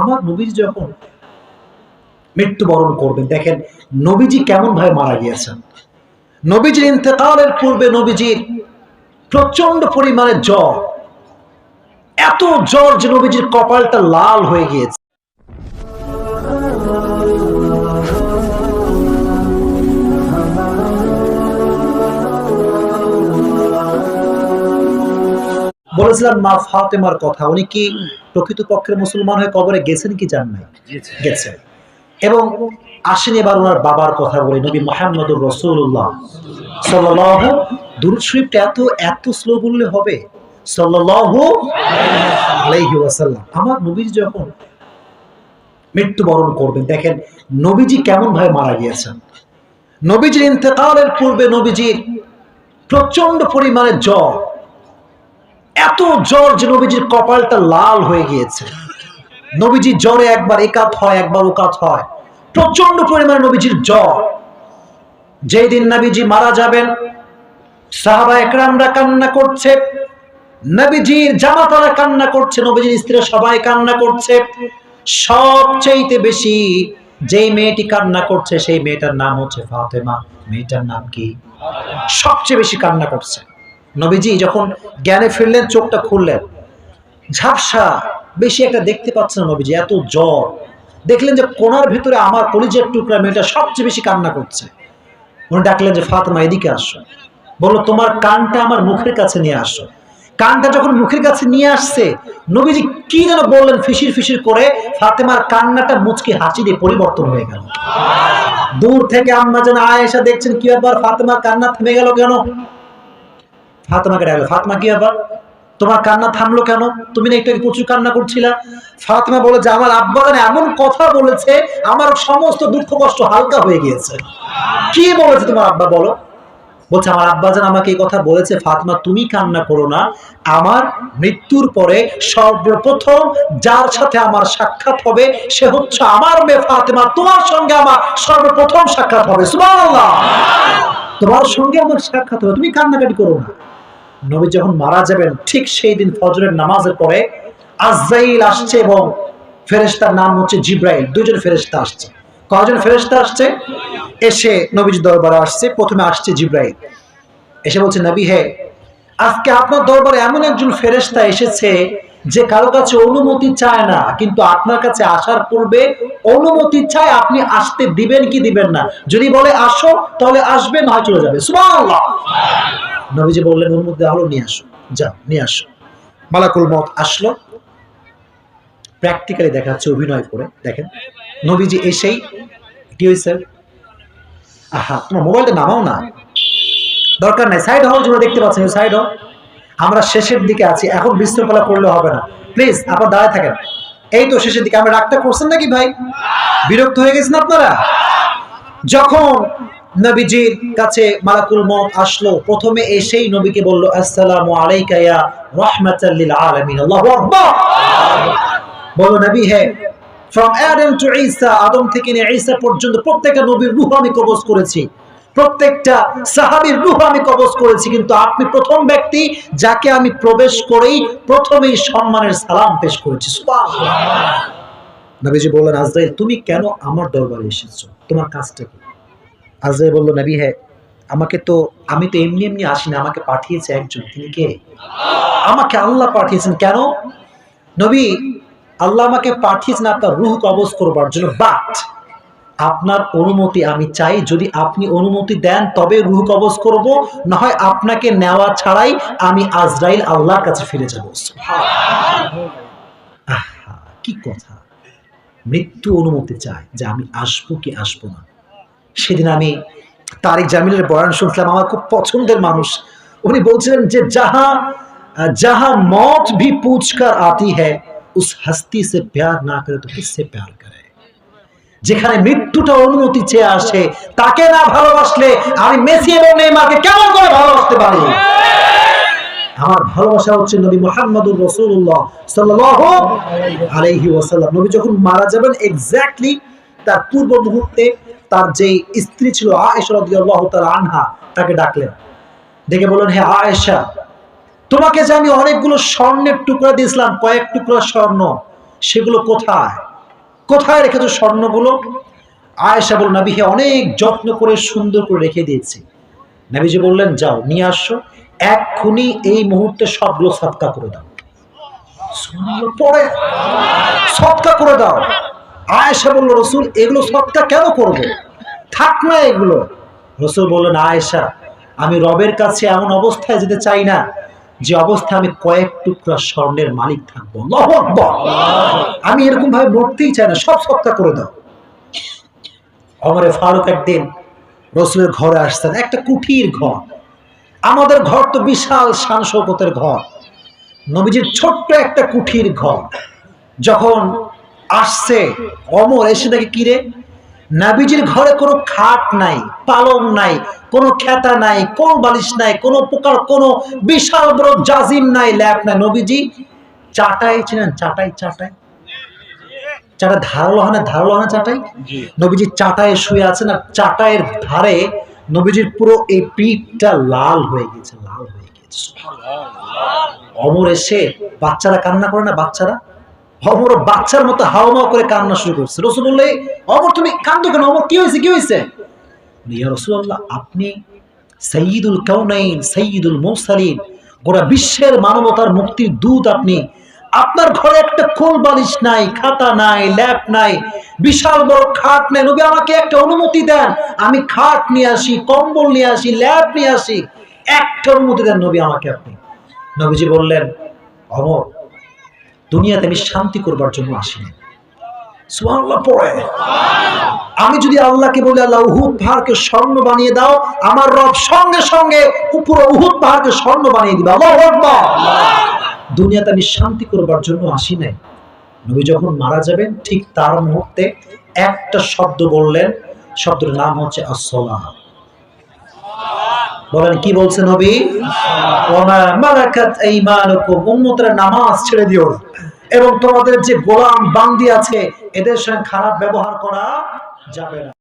আমার নবীজি যখন মৃত্যুবরণ করবেন, দেখেন নবীজি কেমন ভাবে মারা গিয়েছেন। নবীজির ইন্তেকালের পূর্বে নবীজির প্রচন্ড পরিমাণে জ্বর, এত জ্বর যে নবীজির কপালটা লাল হয়ে গিয়েছে। বলেছিলাম মা ফাতেমার কথা, উনি কি প্রকৃতপক্ষের মুসলমান হয়ে কবরে গেছেন কি যান নাই? গেছেন। এবং আসেন এবার ওনার বাবার কথা বলি, নবী মুহাম্মদুর রাসূলুল্লাহ সাল্লাল্লাহু, দুরূদ শরীফটা এত স্লো বললে হবে, সাল্লাল্লাহু আলাইহি ওয়াসাল্লাম। আমার নবীজি যখন মৃত্যুবরণ করবেন, দেখেন নবীজি কেমন ভাবে মারা গিয়েছেন। নবীজির ইন্তেকালের পূর্বে নবীজির প্রচন্ড পরিমাণে জ্বর, এত জ্বর যে নবীজির কপালটা লাল হয়ে গিয়েছে। নবীজি জ্বরে একবার একাত হয়, একবার ওকাত হয়, প্রচন্ড পরিমাণে নবীজির জ্বর। যেই দিন নবীজি মারা যাবেন, সাহাবা একরামরা কান্না করছে, নবীজির জামাতারা কান্না করছে, নবীজির স্ত্রীরা সবাই কান্না করছে। সবচেয়ে বেশি যেই মেয়েটি কান্না করছে সেই মেয়েটার নাম হচ্ছে ফাতেমা। মেয়েটার নাম কি? সবচেয়ে বেশি কান্না করছে। নবীজি যখন জ্ঞানে ফিরলেন, চোখটা খুললেন, ঝাপসা, বেশি একটা দেখতে পাচ্ছেন না নবীজি, এত জ্বর। দেখলেন যে কোনার ভিতরে আমার কলিজার টুকরা মেয়েটা সবচেয়ে বেশি কান্না করছে। উনি ডাকলেন যে ফাতেমা এদিকে আসো। বললো তোমার কানটা আমার মুখের কাছে নিয়ে আসো। কানটা যখন মুখের কাছে নিয়ে আসছে, নবীজি কি যেন বললেন ফিসির ফিসির করে, ফাতেমার কান্নাটা মুচকি হাসি দিয়ে পরিবর্তন হয়ে গেল। দূর থেকে আম্মা যেন আয়েশা দেখছেন, কি ব্যাপার ফাতেমার কান্না থেমে গেল কেন? ফাতেমাকে ডাকলো, ফাতেমা কি ব্যাপার, তোমার কান্না থামলো কেন? তুমি না একটু প্রচুর কান্না করছিলা। ফাতেমা বলে যে আমার আব্বা জান এমন কথা বলেছে, আমার সমস্ত দুঃখ কষ্ট হালকা হয়ে গিয়েছে। কি বলেছে তোমার আব্বা বলো? বলছে আমার আব্বা জান আমাকে এই কথা বলেছে, ফাতেমা তুমি কান্না করো না, আমার মৃত্যুর পরে সর্বপ্রথম যার সাথে আমার সাক্ষাৎ হবে সে হচ্ছে আমার মেয়ে ফাতেমা, তোমার সঙ্গে আমার সর্বপ্রথম সাক্ষাৎ হবে। সুবহানাল্লাহ, তোমার সঙ্গে আমার সাক্ষাৎ হবে, তুমি কান্নাকাটি করো না। নবী যখন মারা যাবেন, ঠিক সেই দিন ফজরের নামাজের পরে আজরাইল আসছে এবং ফেরেশতার নাম হচ্ছে জিব্রাইল। দুইজন ফেরেশতা আসছে। কয়জন ফেরেশতা আসছে? এসে নবীর দরবারে আসছে। প্রথমে আসছে জিব্রাইল, এসে বলছে নবী হে, আজকে আপনার দরবারে এমন একজন ফেরেশতা এসেছে যে কারো কাছে অনুমতি চায় না, কিন্তু আপনার কাছে আসার পূর্বে অনুমতি চায়, আপনি আসতে দিবেন কি দিবেন না? যদি বলে আসো তাহলে আসবে, না চলে যাবে। সুবহানাল্লাহ। নবীজি বললেন অনুমতি দেওয়া হলো, নিয়ে আসো, যাও নিয়ে আসো। মালাকুল মউত আসলো। প্র্যাকটিক্যালি দেখাচ্ছে অভিনয় করে। দেখেন নবীজি এসেই কি হয়েছে, আহা তোমার মোবাইলটা নামাও না, দরকার নাই, সাইড হও, যেগুলো দেখতে পাচ্ছেন সাইড হও। আমরা শেষের দিকে আছি, এখন বিশৃঙ্খলা করলে হবে না, প্লিজ আপনারা দাঁড়ায় থাকেন। এই তো শেষের দিকে। আমরা রাগটা করছেন নাকি ভাই? বিরক্ত হয়ে গেছেন আপনারা? যখন নবীজির কাছে মালাকুল মউত আসলো, প্রথমে এসেই নবীকে বলল আসসালামু আলাইকা ইয়া রাহমাতাল লিল আলামিন। আল্লাহু আকবার। বলো নবী হে, ফ্রম আদম টু ঈসা, আদম থেকে নিয়ে ঈসা পর্যন্ত প্রত্যেকটা নবীর রূহ আমি কবজ করেছি, প্রত্যেকটা সাহাবীর রূহ আমি কবজ করেছি, কিন্তু আপনি প্রথম ব্যক্তি যাকে আমি প্রবেশ করেই প্রথমেই সম্মানের সালাম পেশ করেছি। সুবহানাল্লাহ। নবীজি বললেন আজরাইল তুমি কেন আমার দরবারে এসেছো, তোমার কাজটা কি? আজরাইল বলল নবী হে, আমি তো এমনি এমনি আসি না, আমাকে পাঠিয়েছে একজন। তিনি কে? আমাকে আল্লাহ পাঠিয়েছেন। কেন? নবী আল্লাহ আমাকে পাঠিয়েছেন আপনার রূহ কবজ করবার জন্য, বাট আপনার অনুমতি আমি চাই, যদি আপনি অনুমতি দেন তবে রূহ কবজ করব, না হয় আপনাকে নেওয়া ছাড়াই আমি আজরাইল আল্লাহর কাছে ফিরে যাব। কি কথা, মৃত্যু অনুমতি চায় যে আমি আসবো কি আসবো না। সেদিন আমি তারিক জামিলের বয়ান শুনছিলাম, আমার খুব পছন্দের মানুষ। উনি বলছিলেন যে जहां मौत भी पूछ कर आती है उस हस्ती से प्यार ना करे तो किससे प्यार करे। যেখানে মৃত্যুটা অনুমতি চেয়ে আসে, তাকে না ভালোবাসলে আমি মেসি এবং নেইমারকে কেমন করে ভালোবাসতে পারি? আমার ভালোবাসা হচ্ছে নবী মুহাম্মদুর রাসূলুল্লাহ সাল্লাল্লাহু আলাইহি ওয়াসাল্লাম। নবী যখন মারা যাবেন, এক্স্যাক্টলি তার পূর্ব মুহূর্তে তার যে স্ত্রী ছিল আয়েশা রাদিয়াল্লাহু তাআলা আনহা, তাকে ডাকলেন, ডেকে বললেন হে আয়েশা, তোমাকে যে আমি অনেকগুলো স্বর্ণের টুকরা দিয়েছিলাম, কয়েক টুকরা স্বর্ণ, সেগুলো কোথায়? কোথায় রেখেছো স্বর্ণগুলো? আয়েশা বলল, নবী হে, অনেক যত্ন করে সুন্দর করে রেখে দিয়েছি। নবীজি বললেন, যাও নিয়ে আসো, এক্ষুনি এই মুহূর্তে সবগুলো সদকা করে দাও। পরে সদকা করে দাও। আয়েশা বলল, রসুল এগুলো সদকা কেন করব? থাক না এগুলো। রসুল বললেন, আয়েশা, আমি রবের কাছে এমন অবস্থায় যেতে চাই না যে অবস্থায় আমি কয়েক টুকরা স্বর্ণের মালিক থাকবো। আল্লাহু আকবার। আমি এরকম ভাবে মরতেই চাই না, সব সদকা করে দাও। ওমরে ফারুক একদিন রসুলের ঘরে আসছেন, একটা কুঠির ঘর। আমাদের ঘর তো বিশাল শান শৌকতের ঘর, নবীজির ছোট্ট একটা কুঠির ঘর। যখন আসছে ওমর, এসে দেখে কিরে, নবীজির ঘরে কোনো খাট নাই, পালং নাই, কোনো খেতা নাই, কোন বালিশ নাই, কোনো প্রকার কোনো বিশাল বড় জাজিম নাই, ল্যাপ নাই। নবীজি চাটাই ছিলেন, চাটাই চাটাই চাটা ধারালো হয় না, ধারালো হয় না চাটাই। নবীজি চাটায় শুয়ে আছেন, আর চাটায়ের ধারে নবীজির পুরো এই পিঠটা লাল হয়ে গেছে, লাল হয়ে গেছে। ওমর এসে, বাচ্চারা কান্না করে না, বাচ্চারা, ওমর বাচ্চার মতো হাওমাও করে কান্না শুরু করছে। রাসূল বললেন, ওমর তুমি কাঁদো কেন? ওমর কি হয়েছে, কি হয়েছে? ইয়া রাসূলুল্লাহ, আপনি সাইয়্যিদুল কাউনাইন, সাইয়্যিদুল মুরসালিন, গোটা বিশ্বের মানবতার মুক্তির দূত আপনি। আপনার ঘরে একটা কোল বালিশ নাই, খাতা নাই, ল্যাপ নাই, বিশাল বড় খাট নাই। নবী আমাকে একটা অনুমতি দেন, আমি খাট নিয়ে আসি, কম্বল নিয়ে আসি, ল্যাপ নিয়ে আসি, একটা অনুমতি দেন নবী আমাকে আপনি। নবীজি বললেন, ওমর, দুনিয়াতে আমি শান্তি করবার জন্য আসিনি। সুবহানাল্লাহ পড়ে। আমি যদি আল্লাহকে বলি, আল্লাহ উহুদ পাহাড়কে স্বর্ণ বানিয়ে দাও, আমার রব সঙ্গে সঙ্গে উপরে উহুদ পাহাড়কে স্বর্ণ বানিয়ে দিবে। আল্লাহু আকবার। দুনিয়াতে আমি শান্তি করবার জন্য আসি নাই। নবী যখন মারা যাবেন ঠিক তার মুহূর্তে একটা শব্দ বললেন, শব্দের নাম হচ্ছে আসসালাহ। বলেন কি বলছে নবী? ওমা মালাকাত আইমানুকুম, উম্মতের নামাজ ছেড়ে দিও না, এবং তোমাদের যে গোলাম বান্দি আছে এদের সঙ্গে খারাপ ব্যবহার করা যাবে না।